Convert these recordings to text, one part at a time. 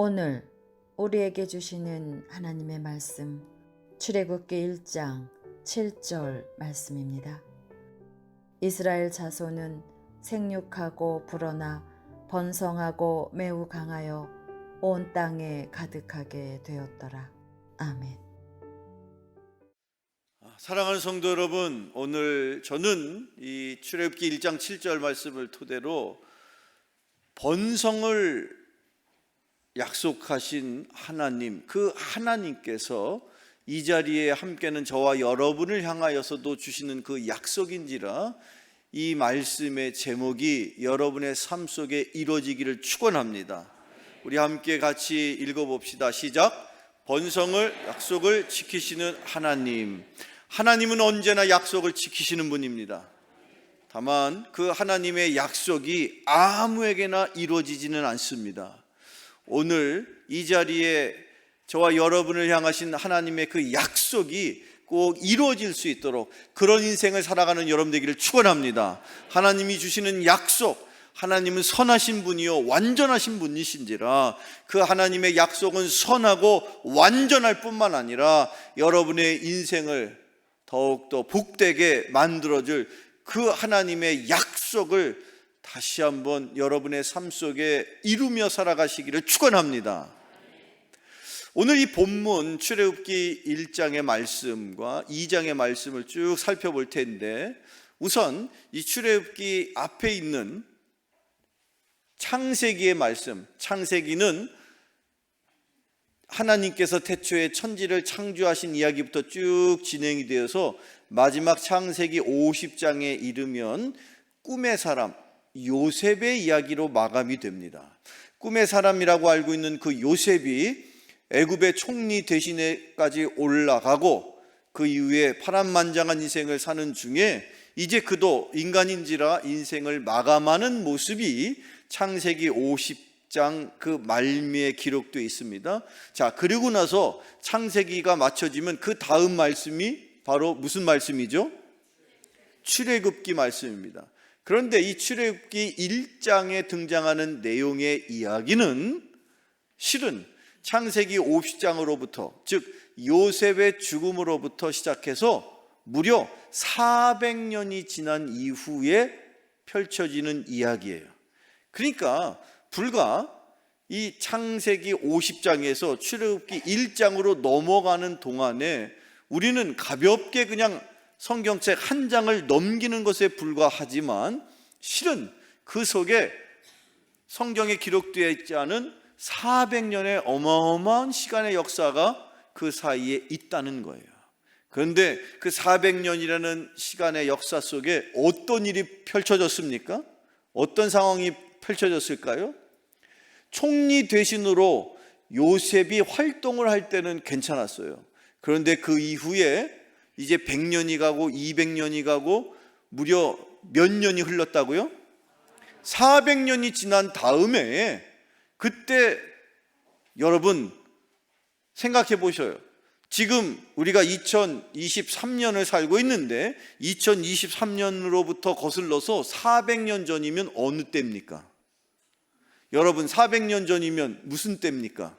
오늘 우리에게 주시는 하나님의 말씀, 출애굽기 1장 7절 말씀입니다. 이스라엘 자손은 생육하고 불어나 번성하고 매우 강하여 온 땅에 가득하게 되었더라. 아멘. 사랑하는 성도 여러분, 오늘 저는 이 출애굽기 1장 7절 말씀을 토대로 번성을 약속하신 하나님, 그 하나님께서 이 자리에 함께는 저와 여러분을 향하여서도 주시는 그 약속인지라 이 말씀의 제목이 여러분의 삶 속에 이루어지기를 축원합니다. 우리 함께 같이 읽어봅시다. 시작. 번성을 약속을 지키시는 하나님. 하나님은 언제나 약속을 지키시는 분입니다. 다만 그 하나님의 약속이 아무에게나 이루어지지는 않습니다. 오늘 이 자리에 저와 여러분을 향하신 하나님의 그 약속이 꼭 이루어질 수 있도록 그런 인생을 살아가는 여러분 되기를 축원합니다. 하나님이 주시는 약속, 하나님은 선하신 분이요 완전하신 분이신지라 그 하나님의 약속은 선하고 완전할 뿐만 아니라 여러분의 인생을 더욱더 복되게 만들어줄 그 하나님의 약속을 다시 한번 여러분의 삶 속에 이루며 살아가시기를 축원합니다. 오늘 이 본문 출애굽기 1장의 말씀과 2장의 말씀을 쭉 살펴볼 텐데, 우선 이 출애굽기 앞에 있는 창세기의 말씀, 창세기는 하나님께서 태초에 천지를 창조하신 이야기부터 쭉 진행이 되어서 마지막 창세기 50장에 이르면 꿈의 사람 요셉의 이야기로 마감이 됩니다. 꿈의 사람이라고 알고 있는 그 요셉이 애굽의 총리 대신에까지 올라가고 그 이후에 파란만장한 인생을 사는 중에 이제 그도 인간인지라 인생을 마감하는 모습이 창세기 50장 그 말미에 기록되어 있습니다. 자, 그리고 나서 창세기가 마쳐지면 그 다음 말씀이 바로 무슨 말씀이죠? 출애굽기 말씀입니다. 그런데 이 출애굽기 1장에 등장하는 내용의 이야기는 실은 창세기 50장으로부터, 즉 요셉의 죽음으로부터 시작해서 무려 400년이 지난 이후에 펼쳐지는 이야기예요. 그러니까 불과 이 창세기 50장에서 출애굽기 1장으로 넘어가는 동안에 우리는 가볍게 그냥 성경책 한 장을 넘기는 것에 불과하지만 실은 그 속에 성경에 기록되어 있지 않은 400년의 어마어마한 시간의 역사가 그 사이에 있다는 거예요. 그런데 그 400년이라는 시간의 역사 속에 어떤 일이 펼쳐졌습니까? 어떤 상황이 펼쳐졌을까요? 총리 대신으로 요셉이 활동을 할 때는 괜찮았어요. 그런데 그 이후에 이제 100년이 가고 200년이 가고 무려 몇 년이 흘렀다고요? 400년이 지난 다음에 그때 여러분 생각해 보셔요. 지금 우리가 2023년을 살고 있는데 2023년으로부터 거슬러서 400년 전이면 어느 때입니까? 여러분 400년 전이면 무슨 때입니까?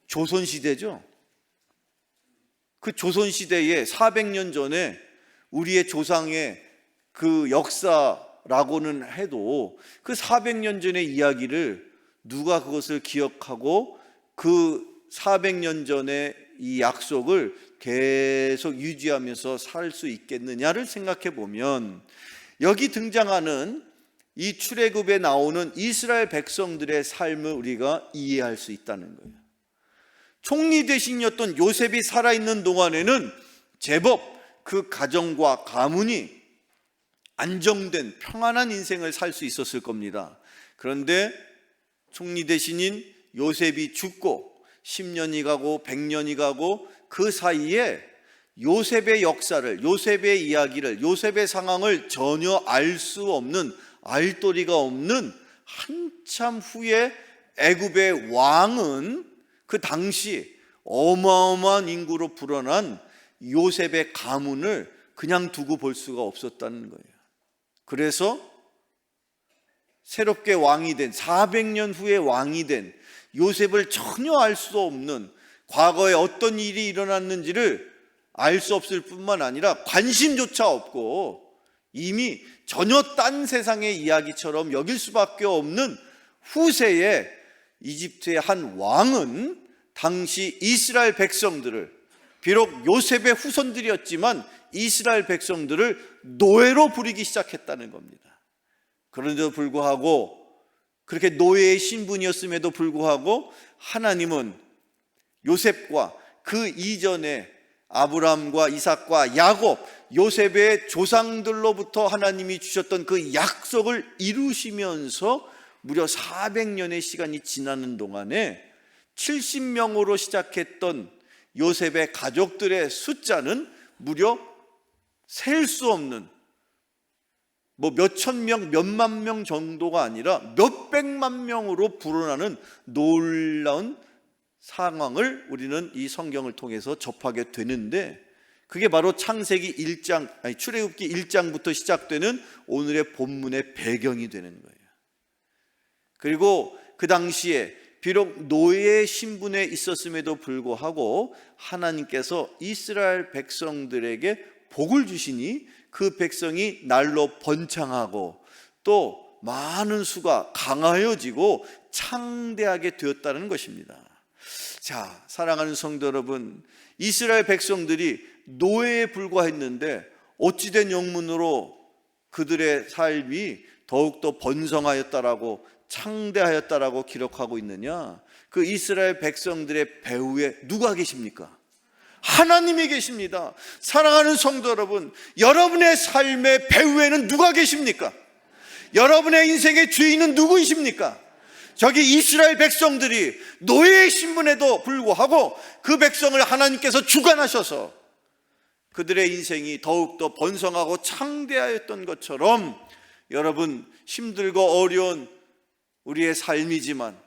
조선시대죠. 그 조선시대에 400년 전에 우리의 조상의 그 역사라고는 해도 그 400년 전의 이야기를 누가 그것을 기억하고 그 400년 전의 이 약속을 계속 유지하면서 살 수 있겠느냐를 생각해 보면 여기 등장하는 이 출애굽에 나오는 이스라엘 백성들의 삶을 우리가 이해할 수 있다는 거예요. 총리 대신이었던 요셉이 살아있는 동안에는 제법 그 가정과 가문이 안정된 평안한 인생을 살 수 있었을 겁니다. 그런데 총리 대신인 요셉이 죽고 10년이 가고 100년이 가고 그 사이에 요셉의 역사를, 요셉의 이야기를, 요셉의 상황을 전혀 알 수 없는, 알도리가 없는 한참 후에 애굽의 왕은 그 당시 어마어마한 인구로 불어난 요셉의 가문을 그냥 두고 볼 수가 없었다는 거예요. 그래서 새롭게 왕이 된 400년 후에 왕이 된 요셉을 전혀 알 수 없는, 과거에 어떤 일이 일어났는지를 알 수 없을 뿐만 아니라 관심조차 없고 이미 전혀 딴 세상의 이야기처럼 여길 수밖에 없는 후세의 이집트의 한 왕은 당시 이스라엘 백성들을, 비록 요셉의 후손들이었지만 이스라엘 백성들을 노예로 부리기 시작했다는 겁니다. 그런데도 불구하고, 그렇게 노예의 신분이었음에도 불구하고 하나님은 요셉과 그 이전에 아브라함과 이삭과 야곱, 요셉의 조상들로부터 하나님이 주셨던 그 약속을 이루시면서 무려 400년의 시간이 지나는 동안에 70명으로 시작했던 요셉의 가족들의 숫자는 무려 셀 수 없는, 몇천 명, 몇만 명 정도가 아니라 몇백만 명으로 불어나는 놀라운 상황을 우리는 이 성경을 통해서 접하게 되는데, 그게 바로 출애굽기 1장부터 시작되는 오늘의 본문의 배경이 되는 거예요. 그리고 그 당시에 비록 노예의 신분에 있었음에도 불구하고 하나님께서 이스라엘 백성들에게 복을 주시니 그 백성이 날로 번창하고 또 많은 수가 강하여지고 창대하게 되었다는 것입니다. 자, 사랑하는 성도 여러분, 이스라엘 백성들이 노예에 불과했는데 어찌된 영문으로 그들의 삶이 더욱더 번성하였다라고, 창대하였다라고 기록하고 있느냐? 그 이스라엘 백성들의 배후에 누가 계십니까? 하나님이 계십니다. 사랑하는 성도 여러분, 여러분의 삶의 배후에는 누가 계십니까? 여러분의 인생의 주인은 누구이십니까? 저기 이스라엘 백성들이 노예의 신분에도 불구하고 그 백성을 하나님께서 주관하셔서 그들의 인생이 더욱더 번성하고 창대하였던 것처럼, 여러분, 힘들고 어려운 우리의 삶이지만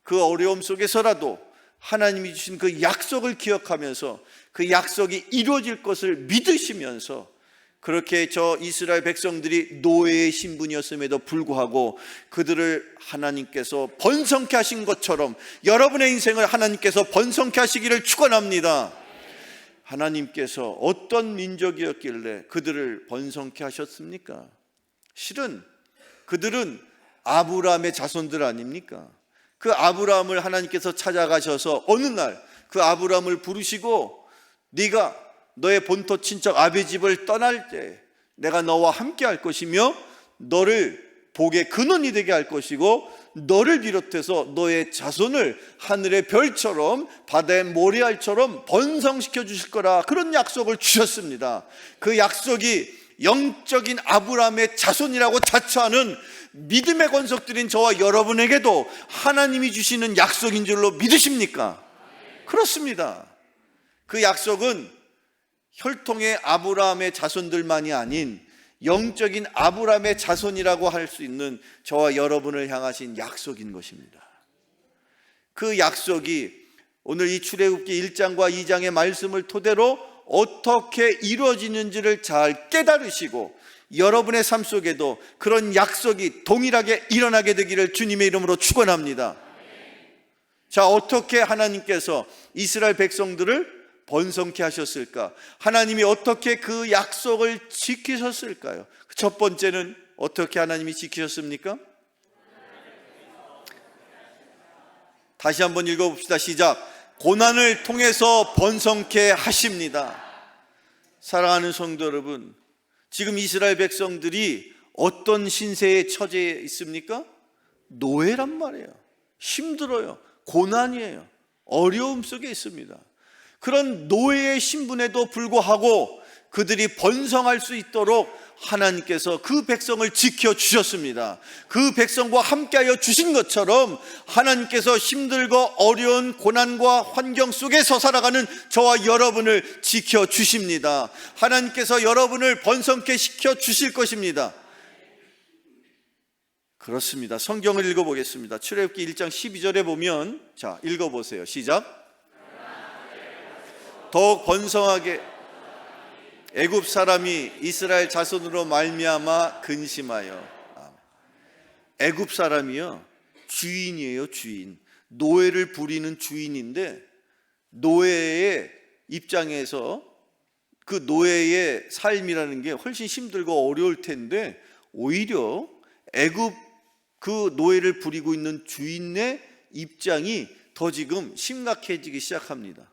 그 어려움 속에서라도 하나님이 주신 그 약속을 기억하면서 그 약속이 이루어질 것을 믿으시면서, 그렇게 저 이스라엘 백성들이 노예의 신분이었음에도 불구하고 그들을 하나님께서 번성케 하신 것처럼 여러분의 인생을 하나님께서 번성케 하시기를 축원합니다. 하나님께서 어떤 민족이었길래 그들을 번성케 하셨습니까? 실은 그들은 아브라함의 자손들 아닙니까? 그 아브라함을 하나님께서 찾아가셔서 어느 날 그 아브라함을 부르시고, 네가 너의 본토 친척 아비 집을 떠날 때 내가 너와 함께 할 것이며 너를 복의 근원이 되게 할 것이고 너를 비롯해서 너의 자손을 하늘의 별처럼 바다의 모래알처럼 번성시켜 주실 거라, 그런 약속을 주셨습니다. 그 약속이 영적인 아브라함의 자손이라고 자처하는 믿음의 권속들인 저와 여러분에게도 하나님이 주시는 약속인 줄로 믿으십니까? 그렇습니다. 그 약속은 혈통의 아브라함의 자손들만이 아닌 영적인 아브라함의 자손이라고 할 수 있는 저와 여러분을 향하신 약속인 것입니다. 그 약속이 오늘 이 출애굽기 1장과 2장의 말씀을 토대로 어떻게 이루어지는지를 잘 깨달으시고 여러분의 삶 속에도 그런 약속이 동일하게 일어나게 되기를 주님의 이름으로 축원합니다. 자, 어떻게 하나님께서 이스라엘 백성들을 번성케 하셨을까? 하나님이 어떻게 그 약속을 지키셨을까요? 첫 번째는 어떻게 하나님이 지키셨습니까? 다시 한번 읽어봅시다. 시작. 고난을 통해서 번성케 하십니다. 사랑하는 성도 여러분, 지금 이스라엘 백성들이 어떤 신세에 처해 있습니까? 노예란 말이에요. 힘들어요. 고난이에요. 어려움 속에 있습니다. 그런 노예의 신분에도 불구하고 그들이 번성할 수 있도록 하나님께서 그 백성을 지켜주셨습니다. 그 백성과 함께하여 주신 것처럼 하나님께서 힘들고 어려운 고난과 환경 속에서 살아가는 저와 여러분을 지켜주십니다. 하나님께서 여러분을 번성케 시켜주실 것입니다. 그렇습니다. 성경을 읽어보겠습니다. 출애굽기 1장 12절에 보면, 자, 읽어보세요. 시작. 더욱 번성하게 애굽 사람이 이스라엘 자손으로 말미암아 근심하여. 애굽 사람이요, 주인이에요. 주인. 노예를 부리는 주인인데, 노예의 입장에서 그 노예의 삶이라는 게 훨씬 힘들고 어려울 텐데, 오히려 애굽 그 노예를 부리고 있는 주인의 입장이 더 지금 심각해지기 시작합니다.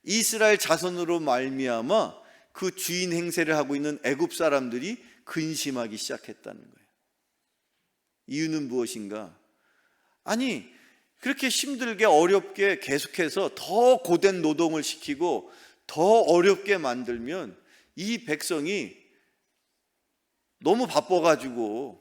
이스라엘 자손으로 말미암아 그 주인 행세를 하고 있는 애굽 사람들이 근심하기 시작했다는 거예요. 이유는 무엇인가? 아니, 그렇게 힘들게 어렵게 계속해서 더 고된 노동을 시키고 더 어렵게 만들면 이 백성이 너무 바빠가지고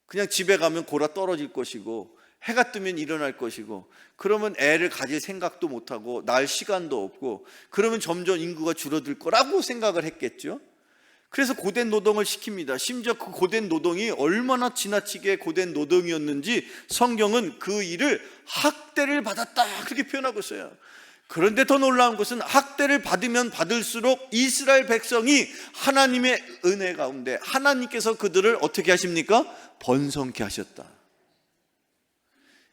그냥 집에 가면 골아 떨어질 것이고, 해가 뜨면 일어날 것이고, 그러면 애를 가질 생각도 못하고 날 시간도 없고, 그러면 점점 인구가 줄어들 거라고 생각을 했겠죠. 그래서 고된 노동을 시킵니다. 심지어 그 고된 노동이 얼마나 지나치게 고된 노동이었는지 성경은 그 일을 학대를 받았다, 그렇게 표현하고 있어요. 그런데 더 놀라운 것은 학대를 받으면 받을수록 이스라엘 백성이 하나님의 은혜 가운데 하나님께서 그들을 어떻게 하십니까? 번성케 하셨다.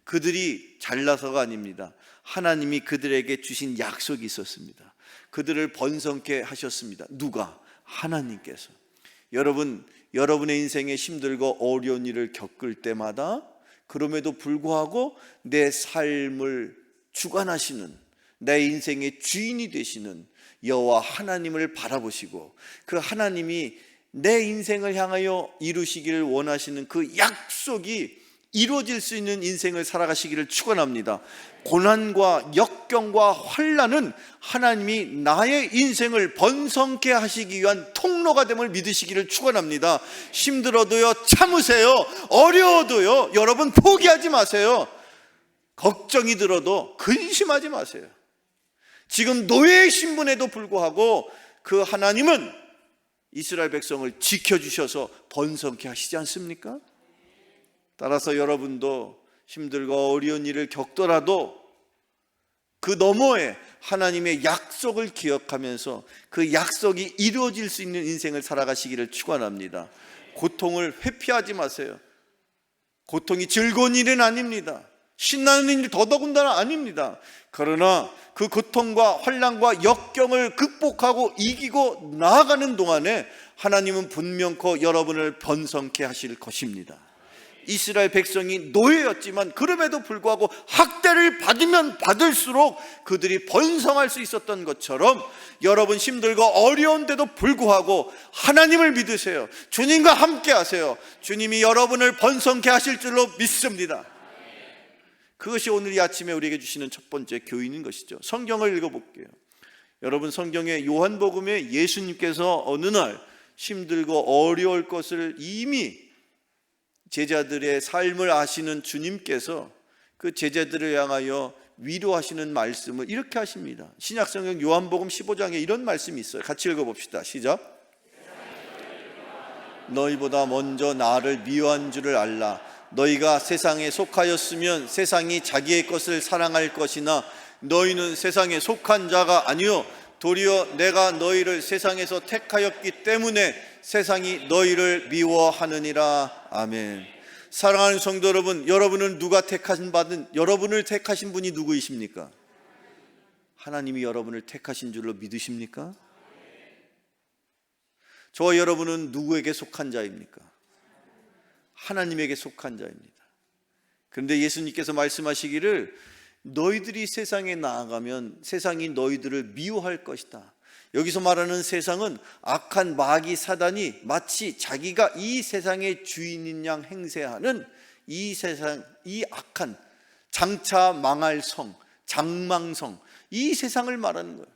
그들이 잘나서가 아닙니다. 하나님이 그들에게 주신 약속이 있었습니다. 그들을 번성케 하셨습니다. 누가? 하나님께서. 여러분, 여러분의 인생에 힘들고 어려운 일을 겪을 때마다 그럼에도 불구하고 내 삶을 주관하시는, 내 인생의 주인이 되시는 여호와 하나님을 바라보시고, 그 하나님이 내 인생을 향하여 이루시기를 원하시는 그 약속이 이루어질 수 있는 인생을 살아가시기를 축원합니다. 고난과 역경과 환난은 하나님이 나의 인생을 번성케 하시기 위한 통로가 됨을 믿으시기를 축원합니다. 힘들어도요, 참으세요. 어려워도요, 여러분 포기하지 마세요. 걱정이 들어도 근심하지 마세요. 지금 노예의 신분에도 불구하고 그 하나님은 이스라엘 백성을 지켜주셔서 번성케 하시지 않습니까? 따라서 여러분도 힘들고 어려운 일을 겪더라도 그 너머에 하나님의 약속을 기억하면서 그 약속이 이루어질 수 있는 인생을 살아가시기를 축원합니다. 고통을 회피하지 마세요. 고통이 즐거운 일은 아닙니다. 신나는 일이 더더군다나 아닙니다. 그러나 그 고통과 환난과 역경을 극복하고 이기고 나아가는 동안에 하나님은 분명코 여러분을 번성케 하실 것입니다. 이스라엘 백성이 노예였지만 그럼에도 불구하고 학대를 받으면 받을수록 그들이 번성할 수 있었던 것처럼, 여러분 힘들고 어려운데도 불구하고 하나님을 믿으세요. 주님과 함께 하세요. 주님이 여러분을 번성케 하실 줄로 믿습니다. 그것이 오늘 이 아침에 우리에게 주시는 첫 번째 교훈인 것이죠. 성경을 읽어볼게요. 여러분, 성경의 요한복음에 예수님께서 어느 날 힘들고 어려울 것을 이미 제자들의 삶을 아시는 주님께서 그 제자들을 향하여 위로하시는 말씀을 이렇게 하십니다. 신약성경 요한복음 15장에 이런 말씀이 있어요. 같이 읽어봅시다. 시작. 너희보다 먼저 나를 미워한 줄을 알라. 너희가 세상에 속하였으면 세상이 자기의 것을 사랑할 것이나 너희는 세상에 속한 자가 아니요 도리어 내가 너희를 세상에서 택하였기 때문에 세상이 너희를 미워하느니라. 아멘. 사랑하는 성도 여러분, 여러분은 여러분을 택하신 분이 누구이십니까? 하나님이 여러분을 택하신 줄로 믿으십니까? 저와 여러분은 누구에게 속한 자입니까? 하나님에게 속한 자입니다. 그런데 예수님께서 말씀하시기를 너희들이 세상에 나아가면 세상이 너희들을 미워할 것이다. 여기서 말하는 세상은 악한 마귀 사단이 마치 자기가 이 세상의 주인인 양 행세하는 이 세상, 이 악한 장차 망할 성, 장망성, 이 세상을 말하는 거예요.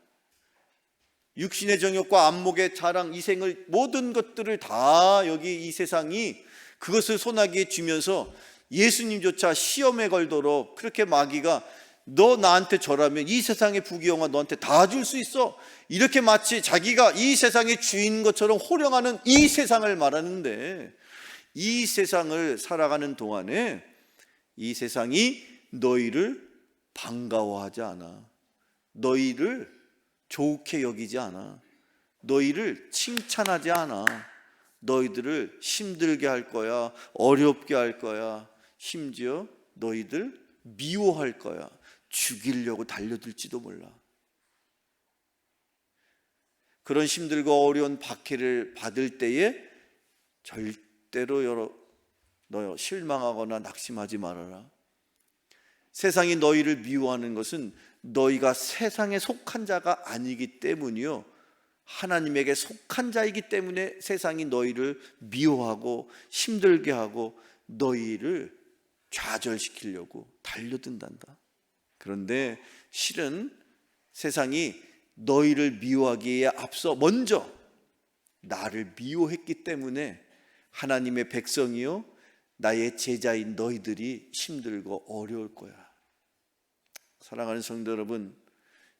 육신의 정욕과 안목의 자랑, 이 생을 모든 것들을 다 여기 이 세상이 그것을 손아귀에 쥐면서 예수님조차 시험에 걸도록 그렇게 마귀가 너 나한테 절하면 이 세상의 부귀영화 너한테 다 줄 수 있어, 이렇게 마치 자기가 이 세상의 주인 것처럼 호령하는 이 세상을 말하는데, 이 세상을 살아가는 동안에 이 세상이 너희를 반가워하지 않아, 너희를 좋게 여기지 않아, 너희를 칭찬하지 않아, 너희들을 힘들게 할 거야, 어렵게 할 거야, 심지어 너희들 미워할 거야, 죽이려고 달려들지도 몰라. 그런 힘들고 어려운 박해를 받을 때에 절대로 너 실망하거나 낙심하지 말아라. 세상이 너희를 미워하는 것은 너희가 세상에 속한 자가 아니기 때문이요, 하나님에게 속한 자이기 때문에 세상이 너희를 미워하고 힘들게 하고 너희를 좌절시키려고 달려든단다. 그런데 실은 세상이 너희를 미워하기에 앞서 먼저 나를 미워했기 때문에 하나님의 백성이요, 나의 제자인 너희들이 힘들고 어려울 거야. 사랑하는 성도 여러분,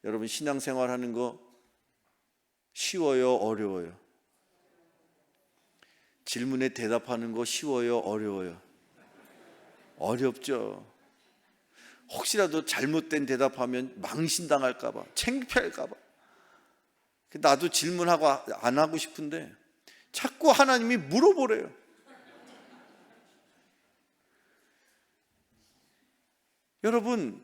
여러분 신앙생활 하는 거 쉬워요, 어려워요? 질문에 대답하는 거 쉬워요, 어려워요? 어렵죠. 혹시라도 잘못된 대답하면 망신당할까 봐, 창피할까 봐. 나도 질문하고 안 하고 싶은데 자꾸 하나님이 물어보래요. 여러분,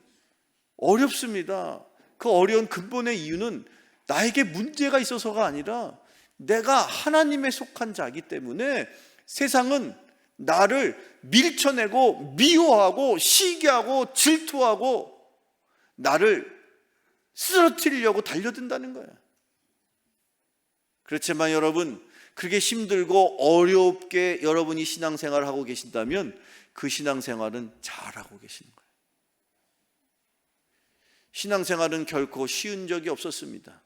어렵습니다. 그 어려운 근본의 이유는 나에게 문제가 있어서가 아니라 내가 하나님에 속한 자이기 때문에 세상은 나를 밀쳐내고 미워하고 시기하고 질투하고 나를 쓰러뜨리려고 달려든다는 거예요. 그렇지만 여러분, 그렇게 힘들고 어렵게 여러분이 신앙생활을 하고 계신다면 그 신앙생활은 잘하고 계시는 거예요. 신앙생활은 결코 쉬운 적이 없었습니다.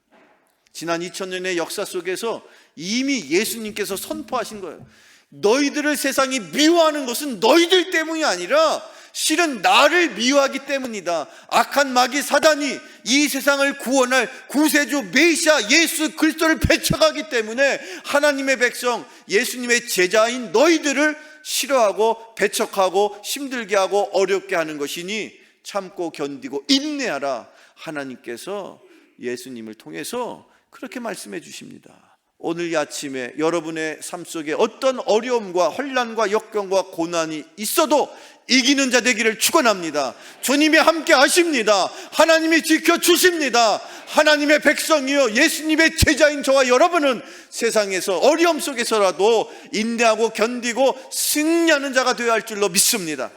지난 2000년의 역사 속에서 이미 예수님께서 선포하신 거예요. 너희들을 세상이 미워하는 것은 너희들 때문이 아니라 실은 나를 미워하기 때문이다. 악한 마귀 사단이 이 세상을 구원할 구세주 메시아 예수 그리스도를 배척하기 때문에 하나님의 백성, 예수님의 제자인 너희들을 싫어하고 배척하고 힘들게 하고 어렵게 하는 것이니 참고 견디고 인내하라. 하나님께서 예수님을 통해서 그렇게 말씀해 주십니다. 오늘 이 아침에 여러분의 삶 속에 어떤 어려움과 혼란과 역경과 고난이 있어도 이기는 자 되기를 축원합니다. 주님이 함께 하십니다. 하나님이 지켜주십니다. 하나님의 백성이요, 예수님의 제자인 저와 여러분은 세상에서 어려움 속에서라도 인내하고 견디고 승리하는 자가 되어야 할 줄로 믿습니다.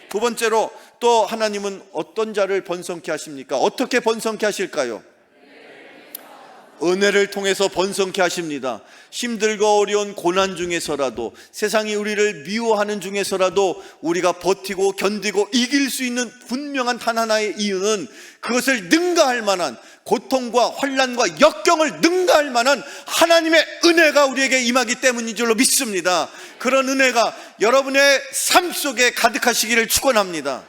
두 번째로, 또 하나님은 어떤 자를 번성케 하십니까? 어떻게 번성케 하실까요? 은혜를 통해서 번성케 하십니다. 힘들고 어려운 고난 중에서라도, 세상이 우리를 미워하는 중에서라도 우리가 버티고 견디고 이길 수 있는 분명한 단 하나의 이유는 그것을 능가할 만한, 고통과 환난과 역경을 능가할 만한 하나님의 은혜가 우리에게 임하기 때문인 줄로 믿습니다. 그런 은혜가 여러분의 삶 속에 가득하시기를 축원합니다.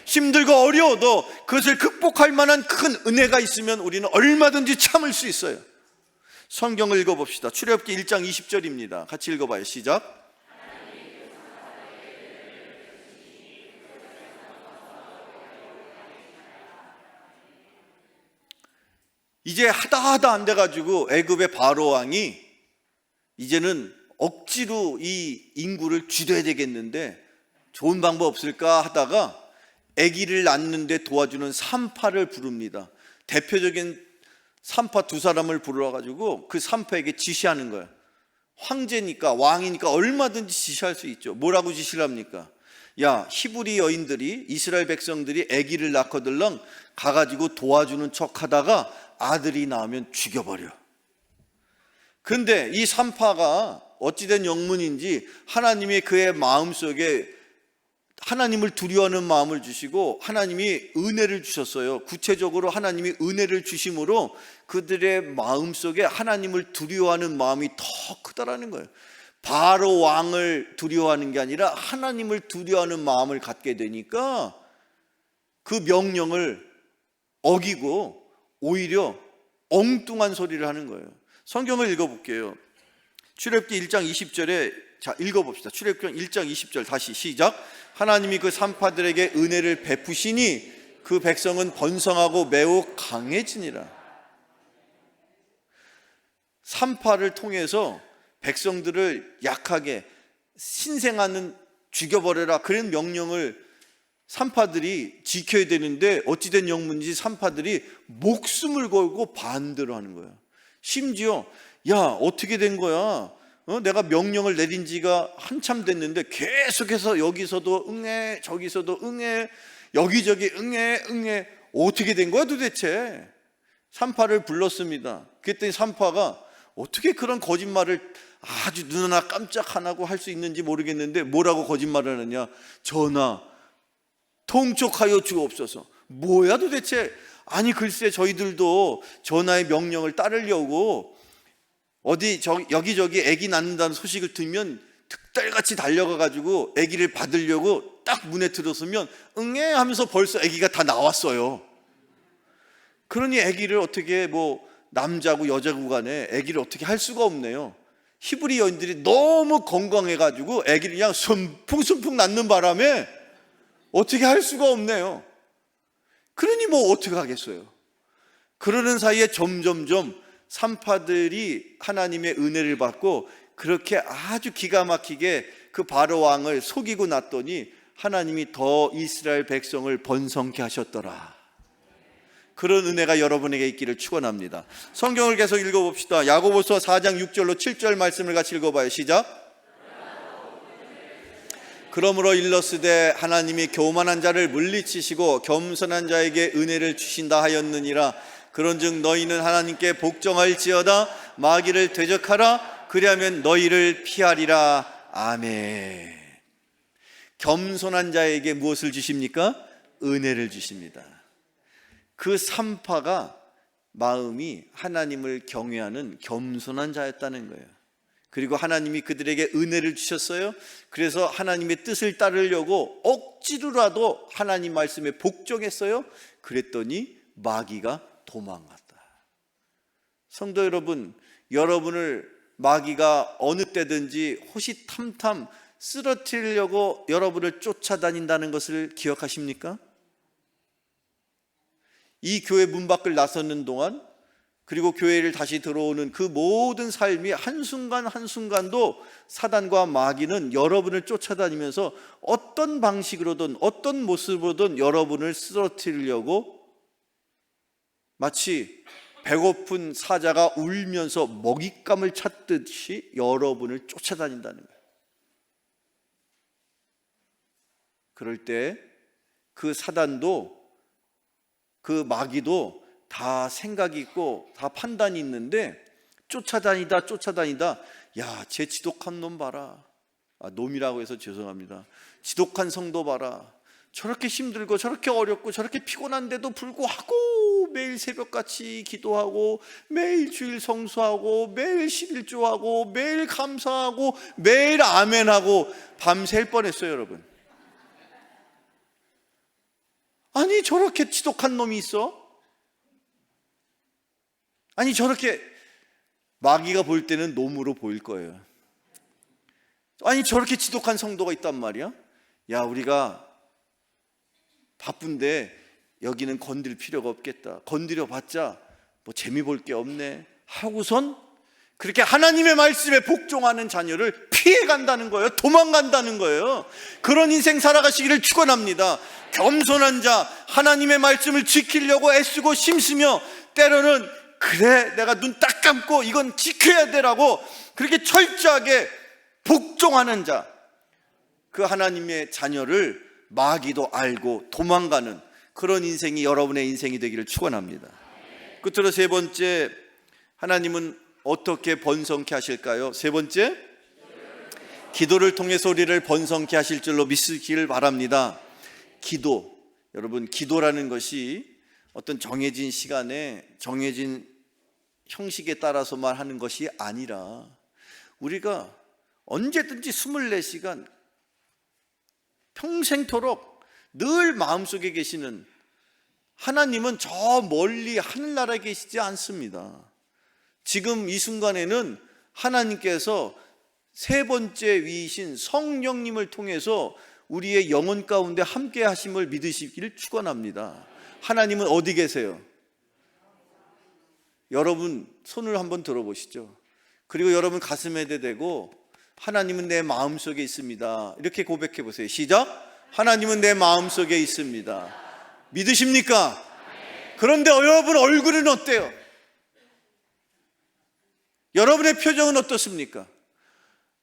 힘들고 어려워도 그것을 극복할 만한 큰 은혜가 있으면 우리는 얼마든지 참을 수 있어요. 성경을 읽어봅시다. 출애굽기 1장 20절입니다. 같이 읽어봐요. 시작. 이제 하다 안 돼가지고 애굽의 바로 왕이 이제는 억지로 이 인구를 줄여야 되겠는데 좋은 방법 없을까 하다가 아기를 낳는데 도와주는 산파를 부릅니다. 대표적인 산파 두 사람을 불러가지고 그 산파에게 지시하는 거예요. 황제니까, 왕이니까 얼마든지 지시할 수 있죠. 뭐라고 지시를 합니까? 야, 히브리 여인들이, 이스라엘 백성들이 아기를 낳거들랑 가가지고 도와주는 척 하다가 아들이 나오면 죽여버려. 근데 이 산파가 어찌된 영문인지 하나님이 그의 마음속에 하나님을 두려워하는 마음을 주시고 하나님이 은혜를 주셨어요. 구체적으로 하나님이 은혜를 주심으로 그들의 마음속에 하나님을 두려워하는 마음이 더 크다라는 거예요. 바로 왕을 두려워하는 게 아니라 하나님을 두려워하는 마음을 갖게 되니까 그 명령을 어기고 오히려 엉뚱한 소리를 하는 거예요. 성경을 읽어볼게요. 출애굽기 1장 20절에 자, 읽어봅시다. 출애굽기 1장 20절 다시 시작. 하나님이 그 산파들에게 은혜를 베푸시니 그 백성은 번성하고 매우 강해지니라. 산파를 통해서 백성들을 약하게 신생아는 죽여버려라 그런 명령을 산파들이 지켜야 되는데 어찌된 영문인지 산파들이 목숨을 걸고 반대로 하는 거예요. 심지어 야 어떻게 된 거야? 내가 명령을 내린 지가 한참 됐는데 계속해서 여기서도 응해 저기서도 응해 여기저기 응해 어떻게 된 거야 도대체? 산파를 불렀습니다. 그랬더니 산파가 어떻게 그런 거짓말을 아주 눈 하나 깜짝 안 하고 할 수 있는지 모르겠는데 뭐라고 거짓말을 하느냐? 전하 통촉하여 주옵소서. 뭐야 도대체? 아니 글쎄 저희들도 전하의 명령을 따르려고 여기저기 아기 낳는다는 소식을 들으면 득달같이 달려가가지고 아기를 받으려고 딱 문에 들어서면 응애 하면서 벌써 아기가 다 나왔어요. 그러니 아기를 어떻게 남자고 여자고 간에 아기를 어떻게 할 수가 없네요. 히브리 여인들이 너무 건강해가지고 아기를 그냥 순풍순풍 낳는 바람에 어떻게 할 수가 없네요. 그러니 어떻게 하겠어요. 그러는 사이에 점점점 산파들이 하나님의 은혜를 받고 그렇게 아주 기가 막히게 그 바로 왕을 속이고 났더니 하나님이 더 이스라엘 백성을 번성케 하셨더라. 그런 은혜가 여러분에게 있기를 축원합니다. 성경을 계속 읽어봅시다. 야고보서 4장 6절로 7절 말씀을 같이 읽어봐요. 시작. 그러므로 일러스되 하나님이 교만한 자를 물리치시고 겸손한 자에게 은혜를 주신다 하였느니라. 그런즉 너희는 하나님께 복종할지어다. 마귀를 대적하라. 그리하면 너희를 피하리라. 아멘. 겸손한 자에게 무엇을 주십니까? 은혜를 주십니다. 그 산파가 마음이 하나님을 경외하는 겸손한 자였다는 거예요. 그리고 하나님이 그들에게 은혜를 주셨어요. 그래서 하나님의 뜻을 따르려고 억지로라도 하나님 말씀에 복종했어요. 그랬더니 마귀가 도망갔다. 성도 여러분, 여러분을 마귀가 어느 때든지 호시탐탐 쓰러뜨리려고 여러분을 쫓아다닌다는 것을 기억하십니까? 이 교회 문 밖을 나서는 동안 그리고 교회를 다시 들어오는 그 모든 삶이 한순간 한순간도 사단과 마귀는 여러분을 쫓아다니면서 어떤 방식으로든 어떤 모습으로든 여러분을 쓰러뜨리려고 마치 배고픈 사자가 울면서 먹잇감을 찾듯이 여러분을 쫓아다닌다는 거예요. 그럴 때 그 사단도 그 마귀도 다 생각이 있고 다 판단이 있는데 쫓아다니다 야, 쟤 지독한 놈 봐라. 놈이라고 해서 죄송합니다. 지독한 성도 봐라. 저렇게 힘들고 저렇게 어렵고 저렇게 피곤한데도 불구하고 매일 새벽같이 기도하고 매일 주일 성수하고 매일 11조하고 매일 감사하고 매일 아멘하고 밤샐 뻔했어요, 여러분. 아니 저렇게 지독한 놈이 있어? 아니 저렇게 마귀가 볼 때는 놈으로 보일 거예요. 아니 저렇게 지독한 성도가 있단 말이야? 야, 우리가 바쁜데 여기는 건들 필요가 없겠다. 건드려봤자 재미 볼 게 없네 하고선 그렇게 하나님의 말씀에 복종하는 자녀를 피해간다는 거예요. 도망간다는 거예요. 그런 인생 살아가시기를 축원합니다. 겸손한 자, 하나님의 말씀을 지키려고 애쓰고 힘쓰며 때로는 그래 내가 눈 딱 감고 이건 지켜야 되라고 그렇게 철저하게 복종하는 자, 그 하나님의 자녀를 마귀도 알고 도망가는 그런 인생이 여러분의 인생이 되기를 축원합니다. 끝으로 세 번째, 하나님은 어떻게 번성케 하실까요? 세 번째, 기도를 통해서 우리를 번성케 하실 줄로 믿으시기를 바랍니다. 기도, 여러분 기도라는 것이 어떤 정해진 시간에 정해진 형식에 따라서만 하는 것이 아니라 우리가 언제든지 24시간 평생토록 늘 마음속에 계시는 하나님은 저 멀리 하늘나라에 계시지 않습니다. 지금 이 순간에는 하나님께서 세 번째 위이신 성령님을 통해서 우리의 영혼 가운데 함께 하심을 믿으시기를 축원합니다. 하나님은 어디 계세요? 여러분 손을 한번 들어보시죠. 그리고 여러분 가슴에 대고 하나님은 내 마음속에 있습니다. 이렇게 고백해 보세요. 시작. 하나님은 내 마음속에 있습니다. 믿으십니까? 그런데 여러분 얼굴은 어때요? 여러분의 표정은 어떻습니까?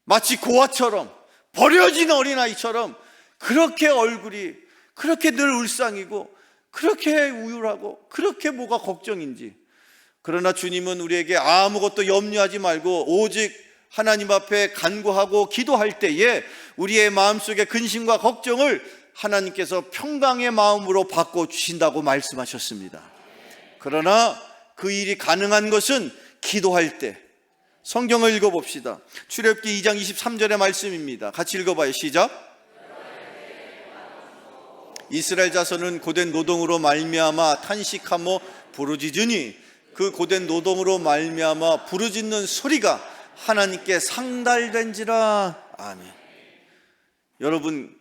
마치 고아처럼, 버려진 어린아이처럼 그렇게 얼굴이 그렇게 늘 울상이고 그렇게 우울하고 그렇게 뭐가 걱정인지. 그러나 주님은 우리에게 아무것도 염려하지 말고 오직 하나님 앞에 간구하고 기도할 때에 우리의 마음속의 근심과 걱정을 하나님께서 평강의 마음으로 바꿔주신다고 말씀하셨습니다. 그러나 그 일이 가능한 것은 기도할 때. 성경을 읽어봅시다. 출애굽기 2장 23절의 말씀입니다. 같이 읽어봐요. 시작. 이스라엘 자손은 고된 노동으로 말미암아 탄식하며 부르짖으니 그 고된 노동으로 말미암아 부르짖는 소리가 하나님께 상달된지라. 아멘. 여러분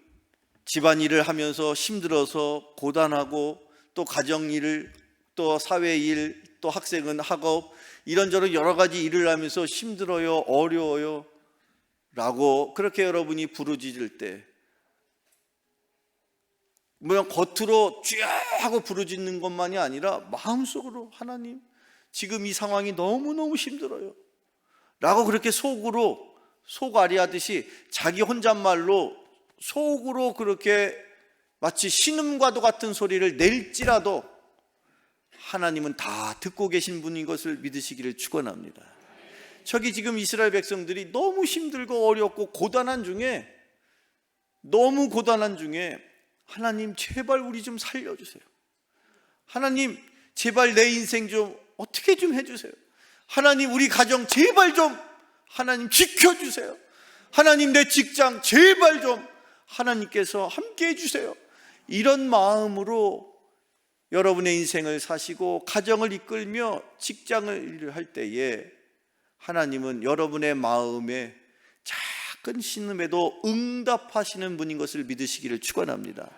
집안일을 하면서 힘들어서 고단하고 또 가정일을 또 사회일 또 학생은 학업 이런저런 여러 가지 일을 하면서 힘들어요, 어려워요 라고 그렇게 여러분이 부르짖을 때 뭐야 겉으로 쥐야 하고 부르짖는 것만이 아니라 마음속으로 하나님 지금 이 상황이 너무너무 힘들어요 라고 그렇게 속으로 속앓이하듯이 자기 혼잣말로 속으로 그렇게 마치 신음과도 같은 소리를 낼지라도 하나님은 다 듣고 계신 분인 것을 믿으시기를 축원합니다. 저기 지금 이스라엘 백성들이 너무 힘들고 어렵고 고단한 중에 너무 고단한 중에 하나님 제발 우리 좀 살려주세요. 하나님 제발 내 인생 좀 어떻게 좀 해주세요. 하나님 우리 가정 제발 좀 하나님 지켜주세요. 하나님 내 직장 제발 좀 하나님께서 함께 해주세요. 이런 마음으로 여러분의 인생을 사시고 가정을 이끌며 직장을 할 때에 하나님은 여러분의 마음에 작은 신음에도 응답하시는 분인 것을 믿으시기를 축원합니다.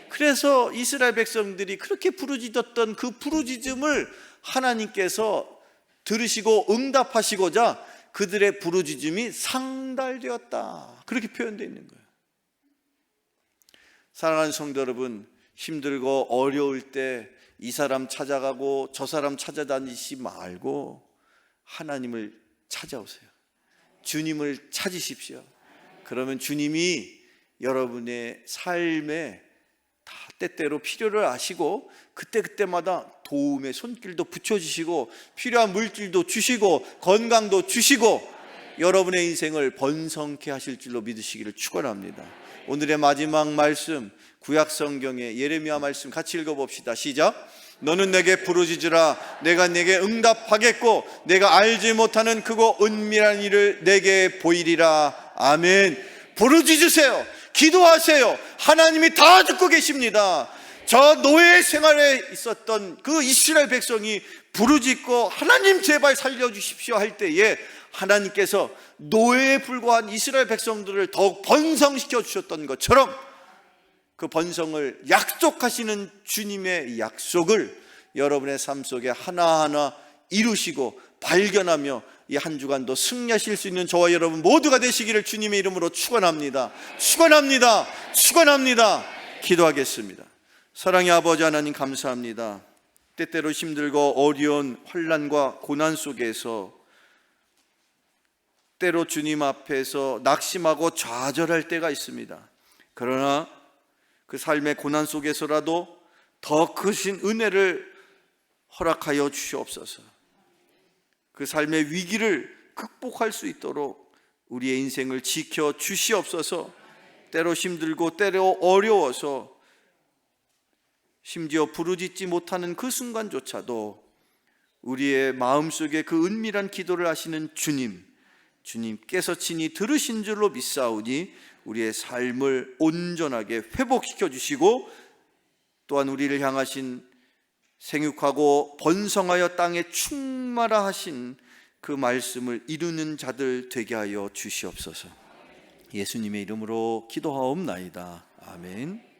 그래서 이스라엘 백성들이 그렇게 부르짖었던 그 부르짖음을 하나님께서 들으시고 응답하시고자 그들의 부르짖음이 상달되었다. 그렇게 표현되어 있는 거예요. 사랑하는 성도 여러분, 힘들고 어려울 때 이 사람 찾아가고 저 사람 찾아다니지 말고 하나님을 찾아오세요. 주님을 찾으십시오. 그러면 주님이 여러분의 삶에 다 때때로 필요를 아시고 그때그때마다 도움의 손길도 붙여주시고 필요한 물질도 주시고 건강도 주시고 여러분의 인생을 번성케 하실 줄로 믿으시기를 축원합니다. 오늘의 마지막 말씀 구약 성경의 예레미야 말씀 같이 읽어봅시다. 시작. 너는 내게 부르짖으라. 내가 내게 응답하겠고 내가 알지 못하는 크고 은밀한 일을 내게 보이리라. 아멘. 부르짖으세요. 기도하세요. 하나님이 다 듣고 계십니다. 저 노예 생활에 있었던 그 이스라엘 백성이 부르짖고 하나님 제발 살려주십시오 할 때에 하나님께서 노예에 불과한 이스라엘 백성들을 더욱 번성시켜 주셨던 것처럼 그 번성을 약속하시는 주님의 약속을 여러분의 삶 속에 하나하나 이루시고 발견하며 이 한 주간도 승리하실 수 있는 저와 여러분 모두가 되시기를 주님의 이름으로 축원합니다. 축원합니다. 축원합니다. 기도하겠습니다. 사랑의 아버지 하나님 감사합니다. 때때로 힘들고 어려운 환난과 고난 속에서 때로 주님 앞에서 낙심하고 좌절할 때가 있습니다. 그러나 그 삶의 고난 속에서라도 더 크신 은혜를 허락하여 주시옵소서. 그 삶의 위기를 극복할 수 있도록 우리의 인생을 지켜 주시옵소서. 때로 힘들고 때로 어려워서 심지어 부르짖지 못하는 그 순간조차도 우리의 마음속에 그 은밀한 기도를 하시는 주님께서 친히 들으신 줄로 믿사오니 우리의 삶을 온전하게 회복시켜 주시고 또한 우리를 향하신 생육하고 번성하여 땅에 충만하 하신 그 말씀을 이루는 자들 되게 하여 주시옵소서. 예수님의 이름으로 기도하옵나이다. 아멘.